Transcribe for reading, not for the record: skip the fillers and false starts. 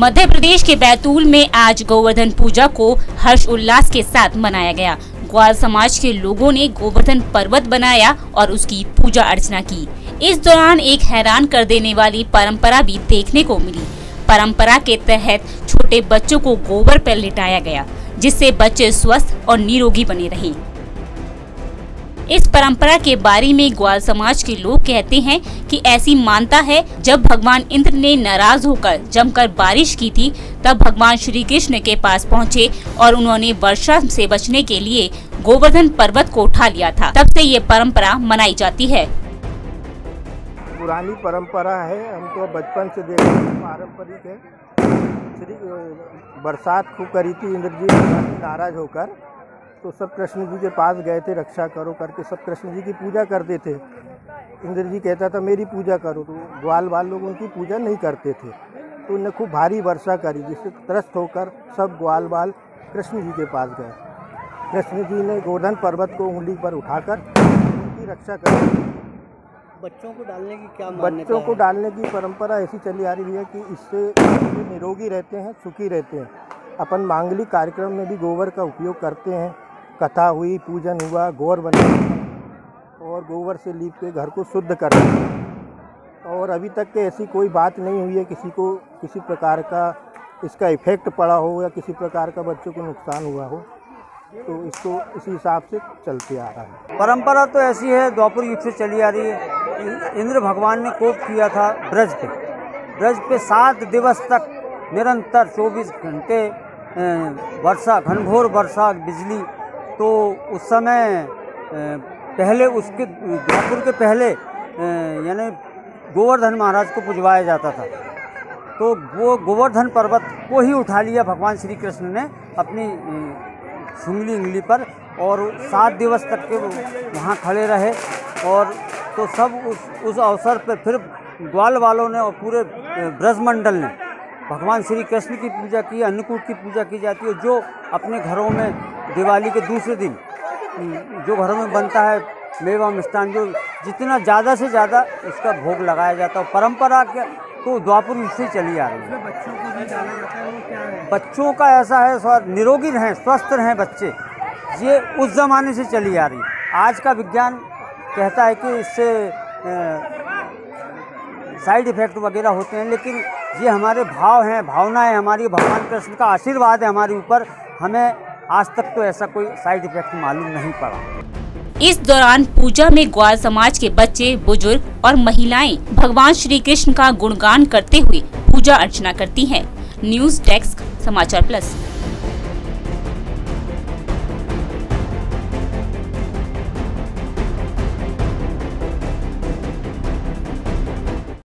मध्य प्रदेश के बैतूल में आज गोवर्धन पूजा को हर्ष उल्लास के साथ मनाया गया। ग्वाल समाज के लोगों ने गोवर्धन पर्वत बनाया और उसकी पूजा अर्चना की। इस दौरान एक हैरान कर देने वाली परंपरा भी देखने को मिली। परंपरा के तहत छोटे बच्चों को गोबर पर लिटाया गया, जिससे बच्चे स्वस्थ और निरोगी बने रहे। इस परंपरा के बारे में ग्वाल समाज के लोग कहते हैं कि ऐसी मान्यता है, जब भगवान इंद्र ने नाराज होकर जमकर बारिश की थी, तब भगवान श्री कृष्ण के पास पहुंचे और उन्होंने वर्षा से बचने के लिए गोवर्धन पर्वत को उठा लिया था। तब से ये परंपरा मनाई जाती है। पुरानी परंपरा है, हम तो बचपन से देख रहे हैं, पारंपरिक है। श्री बरसात खूब करी थी इंद्र जी नाराज होकर, तो सब कृष्ण जी के पास गए थे, रक्षा करो करके सब कृष्ण जी की पूजा करते थे। इंद्र जी कहता था मेरी पूजा करो, तो ग्वाल वाल लोग उनकी पूजा नहीं करते थे। तो उन्हें खूब भारी वर्षा करी, जिससे त्रस्त होकर सब ग्वाल वाल कृष्ण जी के पास गए। कृष्ण जी ने गोवर्धन पर्वत को उंगली पर उठाकर उनकी रक्षा करी। बच्चों को डालने की क्या मान्यता है? बच्चों को डालने की परंपरा ऐसी चली आ रही है कि इससे निरोगी रहते हैं, सुखी रहते हैं। अपन मांगलिक कार्यक्रम में भी गोबर का उपयोग करते हैं। कथा हुई, पूजन हुआ, गोबर बना और गोबर से लीप के घर को शुद्ध करना। और अभी तक के ऐसी कोई बात नहीं हुई है किसी को किसी प्रकार का इसका इफेक्ट पड़ा हो या किसी प्रकार का बच्चों को नुकसान हुआ हो। तो इसको इसी हिसाब से चलते आ रहा है। परंपरा तो ऐसी है, द्वापर युग से चली आ रही है। इंद्र भगवान ने कोप किया था ब्रज पे 7 दिवस तक निरंतर 24 घंटे वर्षा, घनघोर वर्षा, बिजली। तो उस समय पहले उसके द्वापर के पहले यानी गोवर्धन महाराज को पुजवाया जाता था। तो वो गोवर्धन पर्वत को ही उठा लिया भगवान श्री कृष्ण ने अपनी उंगली पर, और 7 दिवस तक के वहाँ खड़े रहे। और तो सब उस अवसर पर फिर ग्वाल वालों ने और पूरे ब्रजमंडल ने भगवान श्री कृष्ण की पूजा की। अन्नकूट की पूजा की जाती है, जो अपने घरों में दिवाली के दूसरे दिन जो घरों में बनता है मेवा मिष्ठान, जो जितना ज़्यादा से ज़्यादा उसका भोग लगाया जाता है। परंपरा के तो द्वापर युग से चली आ रही है। बच्चों को भी डाला जाता है, वो क्या है? बच्चों का ऐसा है, निरोगी रहें, स्वस्थ रहें बच्चे, ये उस ज़माने से चली आ रही है। आज का विज्ञान कहता है कि इससे साइड इफ़ेक्ट वगैरह होते हैं, लेकिन ये हमारे भाव हैं, भावनाएं हमारी, भगवान कृष्ण का आशीर्वाद है हमारे ऊपर। हमें आज तक तो ऐसा कोई साइड इफ़ेक्ट मालूम नहीं पड़ा। इस दौरान पूजा में ग्वाल समाज के बच्चे, बुजुर्ग और महिलाएं भगवान श्री कृष्ण का गुणगान करते हुए पूजा अर्चना करती हैं। न्यूज़ डेस्क, समाचार प्लस।